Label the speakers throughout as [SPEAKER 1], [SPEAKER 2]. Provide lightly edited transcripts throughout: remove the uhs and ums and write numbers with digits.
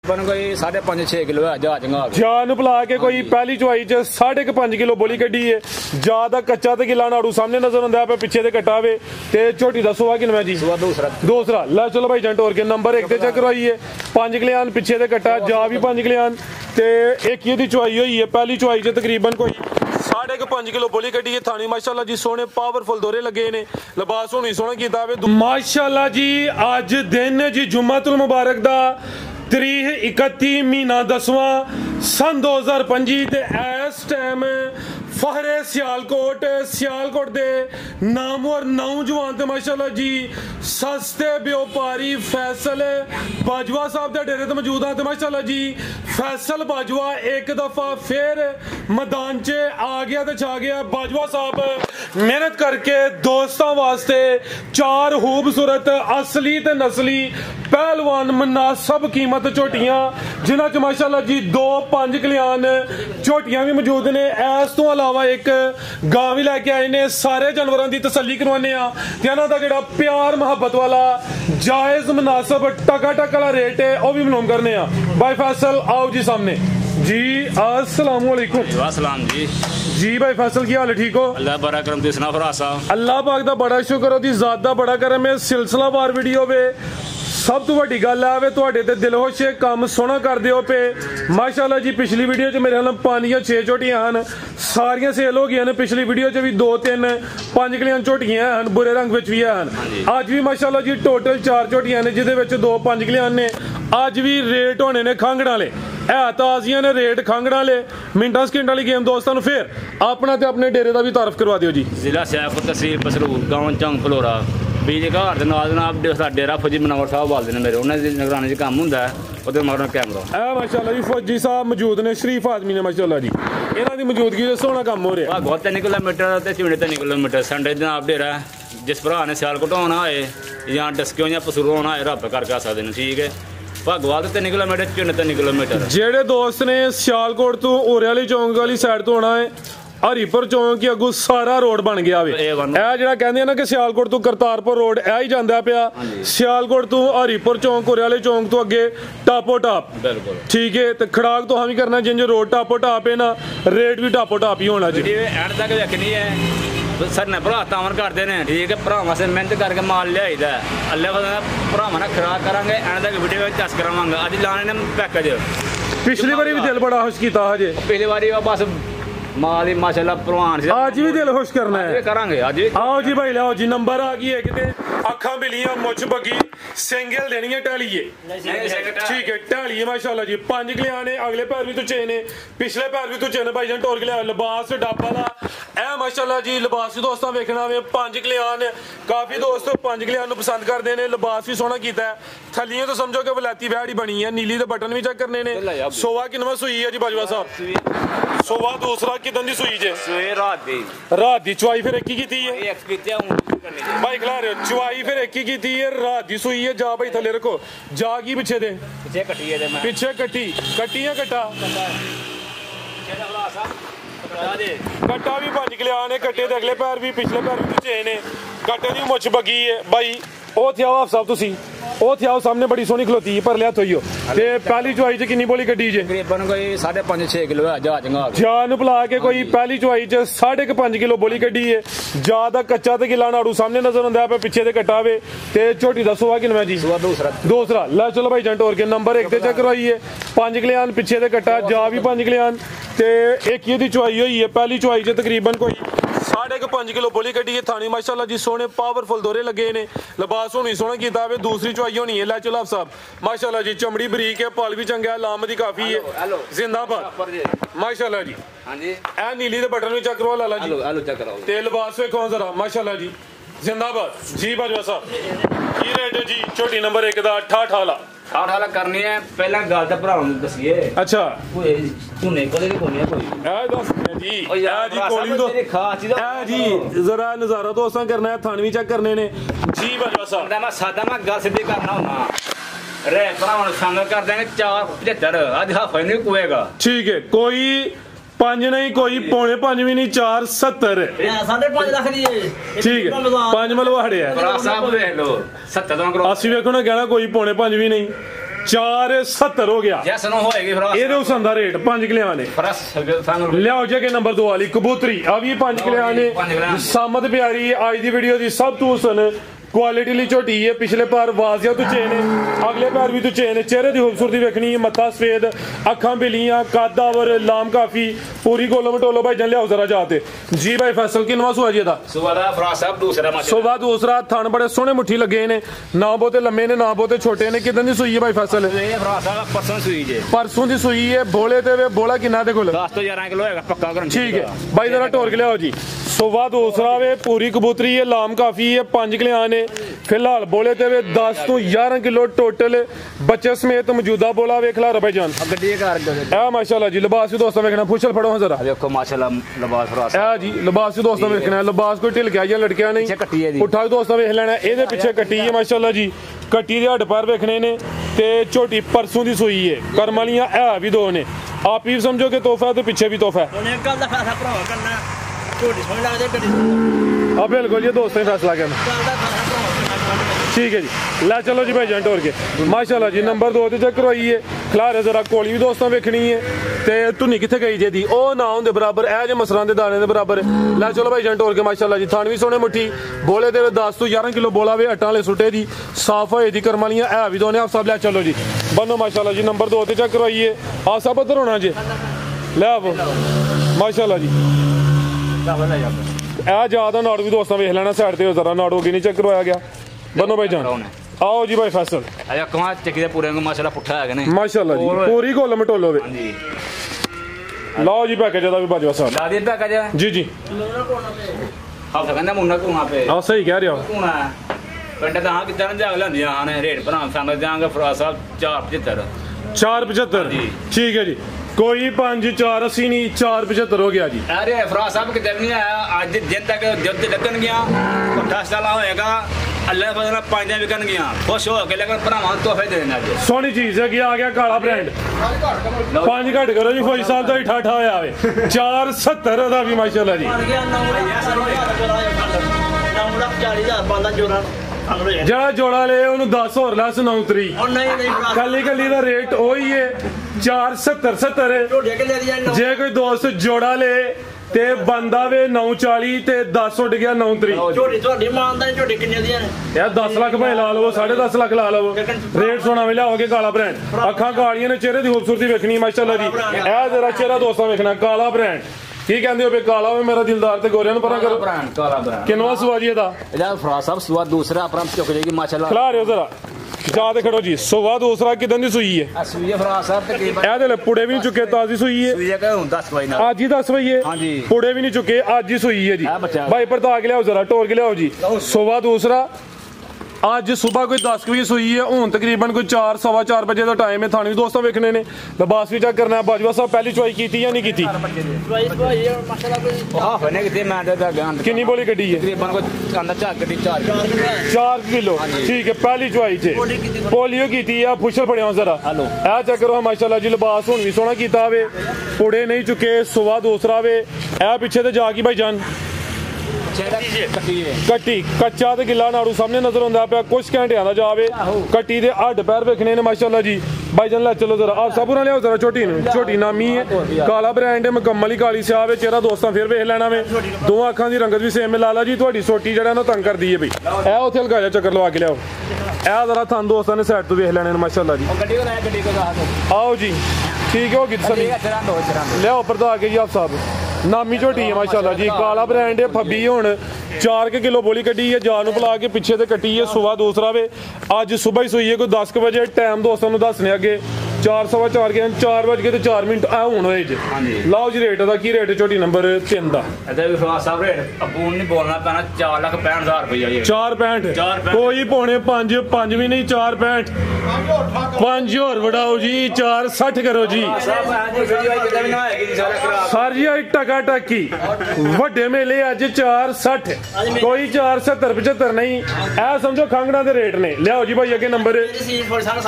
[SPEAKER 1] कोई 5.5-6 किलो है
[SPEAKER 2] जान पिला के कोई पहली चुवाई च 5.5 किलो बोली कड्डी है। ज्यादा कच्चा ते गिला नाड़ू सामने नजर आंदा है, पिछे ते कट्टा वे ते झोटी दा सुआ किनवा जी? दूसरा ला चलो भाई जंट और के नंबर 1 ते चेक करवाइए। 5 कल्याण पिछे ते कट्टा, जा भी 5 कल्याण ते एक ही दी चुवाई हुई है। पहली चुवाई च तकरीबन कोई 5.5 किलो बोली कड्डी है। थानी माशाल्लाह जी सोने पावरफुल दोरे लगे ने, लिबास होनी सोना कीता वे माशाल्लाह जी। अज दिन जी जुम्मतुल मुबारक दा तरीक 31 महीना 10वां सन 2025 ते इस टाइम फहरे सियालकोट दे नामवर नौजवान ते माशाल्लाह जी सस्ते व्यापारी फैसल बाजवा साहब दे डेरे ते मौजूद है। माशाल्लाह जी फैसल बाजवा एक दफा फिर मैदान च आ गया ते छा गया। बाजवा साहब मेहनत करके दोस्तों वास्ते 4 खूबसूरत असली ते नस्ली पहलवान मुनासब कीमत झोटियां जिन्हां च माशाल्लाह जी 2-5 कल्याण झोटियां भी मौजूद ने। इस तो अलावा एक गां भी लैके आए ने। सारे जानवरों की तसल्ली करवाने इन्हां दा जिहड़ा प्यार मुहब्बत वाला जायज मुनासब टका वाला रेट है वह भी मालूम करने भाई फैसल आओ जी सामने जी। अस्सलाम वालेकुम जी भाई फैसल की हाल है? ठीक हो?
[SPEAKER 1] अल्लाह बड़ा करम दी सुना फरा साहब।
[SPEAKER 2] अल्लाह पाक दा बड़ा शुक्र ओदी ज़ात दा बड़ा करम है। सिलसिलावार वीडियो वे सब तो वड्डी गल है तुहाडे ते दिल खुश काम सोहना करदे हो पे माशाल्लाह जी। पिछली वीडियो च मेरे ख्याल 5 या 6 झोटियां हैं, सारियां सेल हो गई हैं। पिछली वीडियो च भी 2-3-5 कलियां झोटियां हैं, बुरे रंग विच भी हैं। अज भी माशाल्लाह जी टोटल 4 झोटियां ने जिहदे विच 2-5 कलियां ने। अज भी रेट होने ने खंगण वाले है ताजियां ने, रेट खंगण वाले मिंटां सकिंटां वाली गेम। दोस्तों फिर अपना ते अपने डेरे का भी तारफ करवा दिओ जी।
[SPEAKER 1] जिला सैफपुर तहसील पसरूर गांव चौंक पलोरा बिजली घर के डेरा फौजी मनोहर साहब वालदे ने मेरे, उन्होंने निगरानी च काम होंदा है ओहदे मगरों कैमरा है
[SPEAKER 2] माशाल्लाह जी। फौजी साहब मौजूद ने, शरीफ आदमी ने माशाल्लाह जी। इन्हां दी मौजूदगी च सोहना काम हो रहा है।
[SPEAKER 1] बहुत 3 किलोमीटर ते चिमड़े 3 किलोमीटर संडे जनाब डेरा जिस भरा ने सियालकोट होना होए या डस्कियों या पसरूर होना होए रब करके आ सकते हैं। ठीक है भगवाल 3 किलोमीटर चिमड़े 3 किलोमीटर।
[SPEAKER 2] जेडे दोस्त ने सियालकोट तो ओरे वाली चौंक वाली साइड तो होना है हरीपुर चौंक की अगू सारा रोड बन गया वे। जिहड़ा कहंदे ना कि सियालकोट तो करतारपुर रोड ए ही जांदा पिया। सियालकोट तो हरीपुर चौंक ओरे वाले चौंक तो अगे टापो टाप बिल्कुल ठीक है। तो खड़ाक तो हम ही करना जिंज रोड टापो टाप है ना, रेट भी टापो टाप ही होना जी।
[SPEAKER 1] एंड तक देखनी है सर ने भरा तावन करते हैं। ठीक है भरावां से मेहनत करके माल लियाईदा अल्लाह भरावां ना खराक करांगे एंड तक वीडियो चस करावांगे। अज लाने ने पैकेज
[SPEAKER 2] पिछली बारी भी दिल बड़ा खुश कीता हजे,
[SPEAKER 1] पिछली बारी बस माल माशाल्लाह प्रवान से
[SPEAKER 2] आज भी दिल खुश करना है
[SPEAKER 1] करांगे। आज
[SPEAKER 2] आओ जी भाई लाओ जी। नंबर आ गई है कि अखा मिलियां मुछ बगी सिंगल देनी है टालिए ठीक है टालिए माशाल्लाह जी। 5 कल्याण अगले पैर भी तो चेन है, पिछले पैर भी तो चेन भाई जन टोर के लिया लिबास डाबा दा ए माशाल्लाह जी। लिबास भी दोस्तों वेखना वे 5 कल्याण काफी दोस्त 5 कल्याण पसंद करते हैं। लिबास भी सोहना कीता है। थलियां तो समझो कि वलैती वैड़ी बनी है। नीली दे बटन भी चेक करने ने। सोवा किनवा सुई है जी बाजवा साहब? सोवा दूसरा कितन दी सुई जे? रात दी चुवाई फिर एक ही कीती है भाई खिला रहे हो। चुवाई फिर एक ही कीती है, रात दी सुई है। जा भाई थले रखो जा की पिछे दे पिछे कट्टी है कट्टा भी 5 कल्याण है। कट्टे दे अगले पैर भी पिछले पैर भी चेन है। कट्टे दी मुछ बगी है भाई। ओ थे आओ आप साहब तुसी ओ थे आओ सामने बड़ी सोहनी खलोती है पर लिया थोइयो ते पहली चुवाई च कितनी बोली कड्डी जे?
[SPEAKER 1] तकरीबन कोई 5.5-6 किलो है
[SPEAKER 2] जान पिला के कोई पहली चुवाई च 5.5 किलो बोली कड्डी है। ज्यादा कच्चा ते गिला नाड़ू सामने नजर आंदा है, पिछे ते कट्टा वे ते झोटी दा सुआ किनवा जी? दूसरा ला चलो भाई जंट और के नंबर 1 ते चेक करवाइए। 5 कल्याण पिछे ते कट्टा, जा भी 5 कल्याण ते एक ही दी चुवाई हुई है। पहली चुवाई च तकरीबन कोई 5.5 किलो बोली कड्डी है। थानी माशाल्लाह जी सोने पावरफुल दोरे लगे ने, लिबास होनी सोहना कीता वे। दूसरी चुवाई होनी है। लै चलो आप साहब माशाल्लाह जी चमड़ी बरीक है, पल भी चंगा है, लामदी काफी है जिंदाबाद माशाल्लाह जी। ए नीली दे बटन भी चेक करवा लाला जी ते लिबास वेखो जरा माशाल्लाह जी जिंदाबाद जी। बाजवा साहब की रेट है जी झोटी नंबर 1 दा?
[SPEAKER 1] 8 करनी है। पहला गल तो भरावां नूं दसीए।
[SPEAKER 2] अच्छा
[SPEAKER 1] कोने कोले दी कोनी है कोई
[SPEAKER 2] ए दोस्त जी ए जी कोली दो ए जी जरा नजारा दोस्तां करना है, थान भी चेक करने ने जी। बाजवा साहब
[SPEAKER 1] मैं सादा मैं गल सीधी करना हुंदा रे भरावां नूं संग कर देंगे 4.75 आज हफ्ते नहीं कुएगा।
[SPEAKER 2] ठीक है कोई 5 नहीं कोई 4.5 भी नहीं 4.70
[SPEAKER 3] 5.5 लाख दी
[SPEAKER 2] ठीक है 5 मलवाड़े है
[SPEAKER 1] 70
[SPEAKER 2] अस्सी वेखो ना कहना कोई 4.5 भी नहीं 470 हो गया
[SPEAKER 1] ਜੈਸ ਨੂੰ ਹੋਏਗੀ ਫਿਰ
[SPEAKER 2] ਇਹਦੇ ਹੁਸਨ ਦਾ ਰੇਟ 5 ਕਿਲਿਆਂ ਨੇ
[SPEAKER 1] ਫਰਸ ਸਾਨੂੰ
[SPEAKER 2] ਲਿਆਓ ਜੇ ਕਿ ਨੰਬਰ 2 ਵਾਲੀ ਕਬੂਤਰੀ ਆ ਵੀ 5 ਕਿਲਿਆਂ ਨੇ ਸਾਮਤ ਪਿਆਰੀ ਅੱਜ ਦੀ ਵੀਡੀਓ ਦੀ ਸਭ ਤੋਂ ਹੁਸਨ क्वालिटी ली झोटी है पिछले पैर वाजिया तो चेन है अगले पैर भी तो चेन है चेहरे की खूबसूरती वेखनी है मत्था सफेद अखा बिलियां कदावर लाम काफी पूरी गोलो मटोलो भाई जन लियाओ जरा जाते जी भाई फैसल किनवा सुआ जी दा सुबह दूसरा थान बड़े सोहने मुट्ठी लगे ने ना बहुते लम्बे ने ना बहुते छोटे ने किदन दी सूई है भाई फैसल परसों दी सूई है बोले ते बोला किन्ना दे कोल
[SPEAKER 1] 10 ਤੋਂ 11 किलो हैगा पक्का गारंटी
[SPEAKER 2] ठीक है भाई जरा टोर के लियाओ जी सुबह दूसरा वे पूरी कबूतरी है लाम काफी है 5 किलियां ने फिलहाल बोले ते वे 10 तो 11 किलो टोटल बच्चे समेत मौजूदा बोला वेख ला भाई जान माशाल्लाह जी लिबास भी दोस्तों वेखना फुशल फड़ो जरा
[SPEAKER 1] देखो माशाल्लाह लिबास फरास
[SPEAKER 2] जी लिबास भी दोस्तों वेखना लिबास कोई ढिल गया लड़कियां नहीं उठा भी दोस्तों वेख लेना एदे पीछे कट्टी है माशाल्लाह जी कट्टी दे हड्ड पैर वेखने ने ते झोटी परसों दी सूई है कर्म वालियां है भी दो ने आप ही समझो कि तोहफा तो पीछे भी तोहफा है बिल्कुल ये दोस्तों ही फैसला करना ठीक है जी ला चलो जी भाई जंट और के माशाल्लाह जी नंबर 2 ते चेक करवाई है खिलारे जरा कोली भी दोस्तों वेखनी है ते धुनी किथे गई जे दी ओ ना होंदे बराबर ए जे मसरां दे दाने दे बराबर ला चलो भाई जंट और के माशाल्लाह जी थान भी सोने मुट्ठी बोले दे 10 तो 11 किलो बोला वे अट्टां वाले सुटे दी साफ होए दी करमालियां है भी दोने आप सब ला चलो जी बनो माशाल्लाह जी नंबर 2 ते चेक करवाई है आ सब उधर होना जी ले आओ माशाल्लाह जी ज्यादा नाड़ू भी दोस्तों वेख लेना साइड ते जरा नाड़ू अगे नहीं चेक करवाया गया बनो भाई जान आओ जी भाई फैसल माशाल्लाह जी पूरी गोल मटोलो वे लाओ जी पैकेज दा भी बाजवा साहब जी जी हाँ सही कह रहे हो
[SPEAKER 1] पिंड दा कितना जाग लंदियां ने रेट भरा समझ जांगे फराज साहब
[SPEAKER 2] 475 ठीक है जी कोई 5-480 नहीं 475 हो गया जी
[SPEAKER 1] अरे फराज साहब कितने नहीं आया आज दिन तक जब लगन गया पुट्ठा साला होएगा अल्लाह फजल 5 दिन बिकन गया खुश हो के लेकिन भरावां तोहफे दे देना आज
[SPEAKER 2] सोनी चीज है कि आ गया काला ब्रांड 5 घट करो जी फौजी साहब तो ही ठाठा होया वे 470 दा भी माशाल्लाह जी जरा जोड़ा ले 10 होर लैस 9 तरी कली कली का रेट वही है 470 जे कोई दोस्त जोड़ा ले ते बंदा वे 940 ते 10 उड़ गया 9 तरी यार 10 लाख भाई ला लो 10.5 लाख ला लो रेट सोना वे लियाओगे काला ब्रांड अखा कालियां ने चेहरे की खूबसूरती वेखनी माशाल्लाह जी ए जरा चेहरा दोस्तों वेखना काला ब्रांड की कहंदे हो बे काला वे मेरा दिलदार ते गोरियां नु परा करो
[SPEAKER 1] ब्रांड काला ब्रांड
[SPEAKER 2] किनवा सुआ जी दा
[SPEAKER 1] एदा फराज साहब सुआ दूसरा अपना चुक जाएगी माशाल्लाह
[SPEAKER 2] खिला रहे हो जरा जाते खड़ो जी सुआ दूसरा किदन दी सूई है
[SPEAKER 1] सूई है फराज साहब तकरीबन
[SPEAKER 2] ए दे पुड़े भी नहीं चुके ताजी सूई है
[SPEAKER 1] सूई है 10 बजे ना
[SPEAKER 2] आज ही 10 बजे
[SPEAKER 1] हां जी
[SPEAKER 2] पुड़े भी नहीं चुके आज ही सूई है जी भाई परता के लियाओ जरा टोर के लियाओ जी सुआ दूसरा आज सुबह कोई 10 बजे सूई है हूं तकरीबन कोई 4-4:15 बजे का टाइम है थाने भी दोस्तों वेखने ने लिबास भी चेक करना है बाजवा साहब पहली चुवाई की या नहीं की किन्नी बोली गड्डी है 4 किलो ठीक है पहली चुवाई च पोलियो की फुशल फड़िया जरा ए चेक करो माशाल्लाह जी लिबास हुन भी सोहना कीता वे पुड़े नहीं चुके सुबह दूसरा वे ए पीछे ते जागी भाई जान कट्टी कच्चा ते गिला नाड़ू सामने नजर आंदा पे कुछ घंटियां दा जावे कट्टी दे हड्ड पैर वेखने ने माशाल्लाह जी भाई जान ला चलो जरा आप सबूरा लियाओ जरा छोटी नामी है काला ब्रांड है मुकम्मल ही काली स्याह है चेहरा दोस्तों फिर वेख लेना वे दो अखां दी रंगत भी सेम है लाला जी तुहाडी सोटी जेड़ा ना तंग कर दी है भाई ए उथे लगा जा चक्कर लवा के लियाओ ए जरा थान दोस्तों ने साइड तो वेख लेने माशाल्लाह जी आओ जी ठीक है होगी लियाओ परदा आके जी आप साहब नामी झोटी है माशाल्लाह जी काला ब्रांड है फब्बी हुन 4 किलो बोली कड्डी है जान बुला के पीछे ते कट्टी है सुबह दूसरा वे अज सुबह ही सूई है कोई 10 बजे टाइम दोस्तों ने दसने अगे 4:15 के 4 बज के 4 मिनट आ हुन होए जी लाओ जी रेट दा की रेट छोटी नंबर 3 दा
[SPEAKER 1] एदा भी फराज साहब रेट अबून नहीं बोलना पैना 4,65,000 रुपया ये
[SPEAKER 2] 4.65 कोई पौने 5 भी नहीं 4.65 5 और बढ़ाओ जी 4.60 करो जी सर जी आज टका टकी वड्डे मेले अज 4.60 कोई 4.70-75 नहीं ए समझो खंगना दे रेट ने लियाओ जी भाई अगे नंबर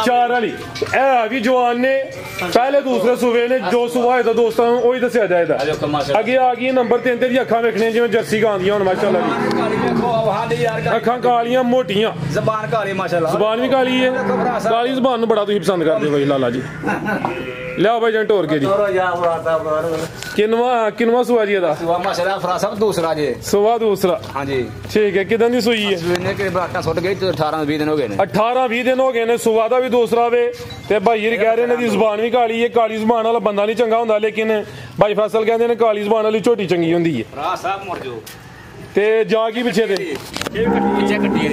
[SPEAKER 2] 4 वाली ए भी जवाब जवान ने पहले दूसरे सूबे ने जो सुबह है दोस्तों वही दसिया जाएगा अगे आ गई नंबर 3 ते अखा वेखने जिवें जर्सी गां दियां हुण माशाअल्लाह जी अखा कालियां मोटियां
[SPEAKER 1] जबान काली माशाअल्लाह
[SPEAKER 2] जबान भी काली है काली जबान बड़ा तुसीं पसंद करदे भाई लाला जी लियाओ भाई जंट और के जी किनवा सुआ जी दा
[SPEAKER 1] माशाअल्लाह फरा साहब दूसरा जी
[SPEAKER 2] सुआ दूसरा
[SPEAKER 1] हां जी
[SPEAKER 2] ठीक है किदन दी सुई है
[SPEAKER 1] ने के बाटा सुट गई 18-20 दिन हो गए ने
[SPEAKER 2] 18-20 दिन हो गए ने सुआ दा भी दूसरा वे ते भाई जी कह रहे ने दी जुबान भी काली है काली जुबान वाला बंदा नहीं चंगा हुंदा लेकिन भाई फैसल कहंदे ने काली जुबान वाली झोटी चंगी हुंदी है
[SPEAKER 1] फरा साहब मुड़ जो
[SPEAKER 2] ते जा की पिछे दे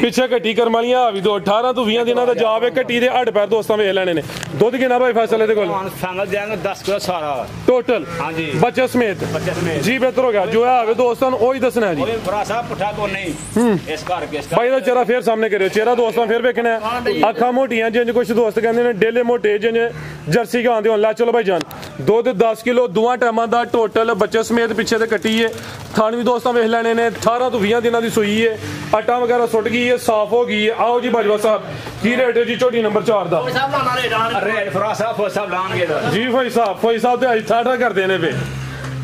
[SPEAKER 2] पिछे कट्टी करम वालियां भी 18 तो 20 दिनां दा जाब है कट्टी दे हड्ड पैर दोस्तां वेख लेने ने दुध किन्ना भाई फैसल दे कोल
[SPEAKER 1] फाइनल देंगे 10 किलो सारा
[SPEAKER 2] टोटल
[SPEAKER 1] हां जी
[SPEAKER 2] बच्चे समेत जी बेहतर हो गया जो है आवे दोस्तां ओही दसना है जी
[SPEAKER 1] फरा साहब पुठा को नहीं इस घर के
[SPEAKER 2] भाई दा चेहरा फिर सामने करियो चेहरा दोस्तां फिर वेखना है अखा मोटियां जिंज कुछ दोस्त कहंदे ने डेले मोटे जिंज जर्सी गां दे होन ला चलो भाई जान दुध 10 किलो दोवां टाइमां दा टोटल बच्चे समेत पिछे ते कट्टी है थान भी दोस्तां वेख लेने ने 18 तो 20 दिनां दी सुई है आटा वगैरह सुट गई है साफ हो गई है आओ जी बाजवा साहब की रेट है जी झोटी नंबर 4 दा
[SPEAKER 1] रेट फरा साहब फो साहब लाणगे
[SPEAKER 2] जी भाई साहब ते आज ठाठा करदे ने पे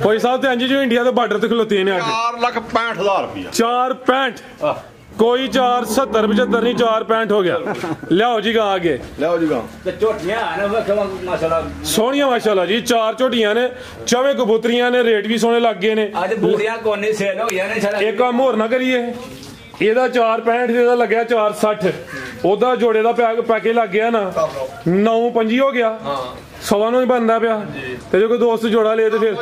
[SPEAKER 2] भाई साहब ते अंजी जो इंडिया दे बॉर्डर ते खलोते ने
[SPEAKER 3] 4,65,000 रुपया
[SPEAKER 2] 465 कोई 470-75 नहीं 465 हो गया लियाओ जी गां आगे
[SPEAKER 3] लियाओ जी गां
[SPEAKER 1] ते झोटियां है ना माशाल्लाह
[SPEAKER 2] सोहनियां माशाल्लाह जी 4 झोटियां ने चवे कबूतरियां ने रेट भी सोने लग गए ने
[SPEAKER 1] आज बूरियां कोने सेल हो गया ने सारा
[SPEAKER 2] एक काम होर ना करिए ਇਹਦਾ 465 ਇਹਦਾ ਲੱਗਿਆ 460 ਉਹਦਾ ਜੋੜੇ ਦਾ ਪੈਕੇਜ ਲੱਗ ਗਿਆ ਨਾ 9.5 ਹੋ ਗਿਆ ਸਵਾ ਨੂੰ ਹੀ ਬਣਦਾ ਪਿਆ ਤੇ ਜੇ ਕੋਈ ਦੋਸਤ ਜੋੜਾ ਲੇ ਤੇ ਫਿਰ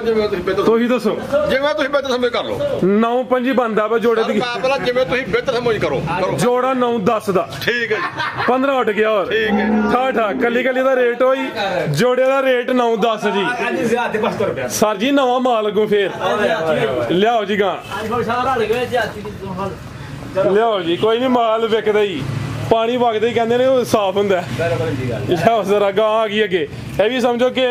[SPEAKER 2] ਤੁਸੀਂ ਦੱਸੋ
[SPEAKER 3] ਜਿਵੇਂ ਤੁਸੀਂ ਬਿਹਤਰ ਸਮਝ ਕਰ ਲਓ
[SPEAKER 2] 9.5 ਬਣਦਾ ਪਿਆ ਜੋੜੇ ਦੀ
[SPEAKER 3] ਪਹਿਲਾਂ ਜਿਵੇਂ ਤੁਸੀਂ ਬਿਹਤਰ ਸਮਝ ਕਰੋ
[SPEAKER 2] ਜੋੜਾ 9.10 ਦਾ
[SPEAKER 3] ਠੀਕ ਹੈ ਜੀ
[SPEAKER 2] 15 ਉੱਟ ਗਿਆ ਹੋਰ
[SPEAKER 3] ਠੀਕ ਹੈ
[SPEAKER 2] ਠਾਠਾ ਕੱਲੀ ਦਾ ਰੇਟ ਹੋਈ ਜੋੜੇ ਦਾ ਰੇਟ 9.10 ਜੀ
[SPEAKER 1] ਅੱਜ ਜ਼ਿਆਦਾ ਬਸ ਕਰ ਪਿਆ
[SPEAKER 2] ਸਰ ਜੀ ਨਵਾਂ ਮਾਲ ਲੱਗੂ ਫੇਰ ਲਿਆਓ ਜੀ ਗਾਂ ਲਿਆਓ ਜੀ ਕੋਈ ਨਹੀਂ ਮਾਲ ਵਿਕਦਾ ਹੀ ਪਾਣੀ ਵਗਦਾ ਹੀ ਕਹਿੰਦੇ ਨੇ ਉਹ ਸਾਫ਼ ਹੁੰਦਾ ਲਿਆਓ ਜ਼ਰਾ ਗਾਂ ਆ ਗਈ ਅੱਗੇ ਇਹ ਵੀ ਸਮਝੋ ਕਿ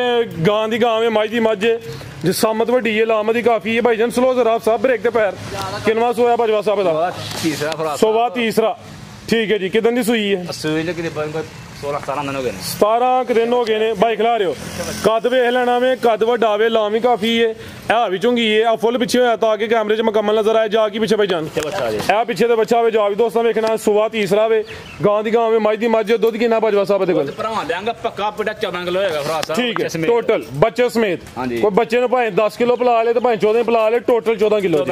[SPEAKER 2] ਗਾਂ ਦੀ ਗਾਂ ਹੈ ਮੱਝ ਦੀ ਮੱਝ ਜੇ ਸਾਮਤ ਵੱਡੀ ਹੈ ਲਾਮਤ ਦੀ ਕਾਫੀ ਹੈ ਭਾਈਜਾਨ ਸਲੋ ਜ਼ਰਾ ਸਾਹਿਬ ਬ੍ਰੇਕ ਤੇ ਪੈਰ ਕਿੰਨਵਾ ਸੋਇਆ ਭਜਵਾ ਸਾਹਿਬ ਦਾ
[SPEAKER 1] ਤੀਸਰਾ ਫਰਾ
[SPEAKER 2] ਸੋਵਾ ਤੀਸਰਾ ਠੀਕ ਹੈ ਜੀ ਕਿਦਨ ਦੀ ਸੂਈ ਹੈ
[SPEAKER 1] ਸੂਈ ਨੇ ਕਿਤੇ 16-17 दिन हो गए
[SPEAKER 2] 17 दिन हो गए ने भाई खिला रहे हो कद वेख लेना वे कद वड्डा वे लाम भी काफी है भी चुंगी है आ फुल पीछे होया ताकि कैमरे च मुकम्मल नजर आए जा की पीछे भाई जान ए पीछे ते बच्चा वे जा भी दोस्तों वेखना सुबह तीसरा वे गां दी गां वे मझ दी मझ दुध किन्ना भजवा साहब दे कोल
[SPEAKER 1] भरा देंगे पक्का पेटा 14 किलो होगा भरा साहब
[SPEAKER 2] ठीक है टोटल बच्चे समेत कोई बच्चे ने भाई 10 किलो पिला ले ते भाई 14 पिला ले टोटल 14 किलो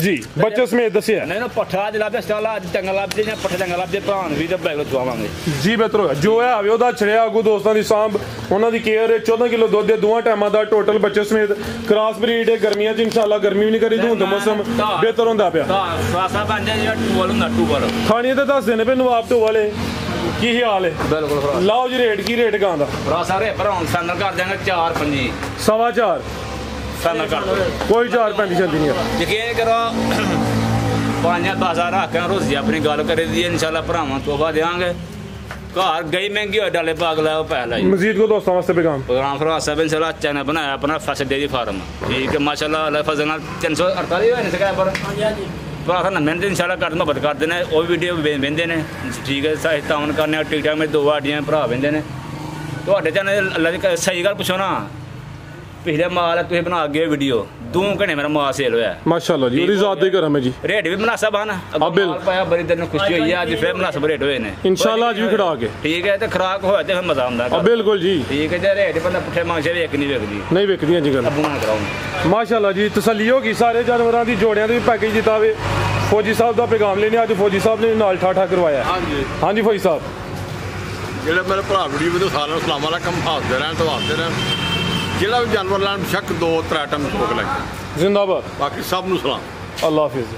[SPEAKER 2] जी बच्चे समेत दसिया
[SPEAKER 1] नहीं ना पट्ठा द लाभ स्टाला चंगा लाभ दे पट्ठा चंगा लाभ दे भरान भी ते बैग चवावांगे
[SPEAKER 2] जी बेहतर होया जो है आवे ओदा छड़िया अगू दोस्तों की सांभ उन्होंने केयर 14 किलो दुध दे दोवां टाइमां दा टोटल बच्चे समेत क्रॉस ब्रीड गर्मियां च इंशाल्लाह गर्मी भी नहीं करी धुंध मौसम बेहतर होंदा पिया
[SPEAKER 1] सासा बन जाए टूवल हुंदा टूवल
[SPEAKER 2] खानियां ते दस देने पे नवाब टू वाले की हाल है
[SPEAKER 1] बिल्कुल
[SPEAKER 2] लाओ जी रेट की रेट गां दा
[SPEAKER 1] रासा रे भरान फाइनल कर देंगे 4-5
[SPEAKER 2] 4.25
[SPEAKER 1] फाइनल कर दो
[SPEAKER 2] कोई 4.35 चलती नहीं
[SPEAKER 1] यकीन करो 5-10 रख के रोजी अपनी गल करी दी इंशाल्लाह भरावां तोहफा देंगे घर गई महंगी हो डाले पागल है वो पहला ही
[SPEAKER 2] मजीद को दोस्तों वास्ते पैगाम
[SPEAKER 1] फरा साहब इंशाल्लाह चैनल बनाया अपना फैसल डेयरी फार्म ठीक है माशाल्लाह अल्लाह फजल नाल 348 होने सका पर भरा था मेहनत इंशाल्लाह कर मोहब्बत करते हैं वो वीडियो वेंदे ने ठीक है सही तावन करने टिकटाक में 2 आडियां भरा वेंदे ने ਤੁਹਾਡੇ चैनल अल्लाह दी सही गल पुछो ना पिछले माल तुम बना गए वीडियो 2 घंटे मेरा माल सेल होया
[SPEAKER 2] माशाल्लाह जी ओदी ज़ात दे करम है जी
[SPEAKER 1] रेट भी मुनासिब है ना
[SPEAKER 2] बिल
[SPEAKER 1] पाया बड़ी दिन खुशी हुई है आज फिर मुनासिब रेट होए ने
[SPEAKER 2] इंशाल्लाह आज भी खड़ा के
[SPEAKER 1] ठीक है ते खुराक होए ते मजा आंदा
[SPEAKER 2] बिल्कुल जी
[SPEAKER 1] ठीक है जे रेट बंदा पुठे मांगे वेख नहीं वेखदी
[SPEAKER 2] नहीं वेखदी जी गल
[SPEAKER 1] अबू ना कराऊं
[SPEAKER 2] माशाल्लाह जी तसल्ली होगी सारे जानवरां दी जोड़ियां दे भी पैकेज दिता वे फौजी साहब दा पैगाम लेने आज फौजी साहब ने नाल ठाठा करवाया हां जी फौजी साहब
[SPEAKER 3] ਜਿਹੜੇ ਮੇਰੇ ਭਰਾ ਵੀਡੀਓ ਵਿੱਚ ਸਾਰਿਆਂ ਨੂੰ ਸਲਾਮ ਅਲੈਕਮ ਹਾਜ਼ਰ ਰਹਿਣ ਤੋਂ ਹਾਜ਼ਰ ਰਹਿਣ ਜਿਹੜਾ ਵੀ ਜਾਨਵਰ ਲੈਣ ਸ਼ੱਕ 2-3 ਟਨ ਕੋਕ ਲੈ
[SPEAKER 2] जिंदाबाद
[SPEAKER 3] ਬਾਕੀ ਸਭ ਨੂੰ ਸਲਾਮ
[SPEAKER 2] अल्लाह हाफिज़।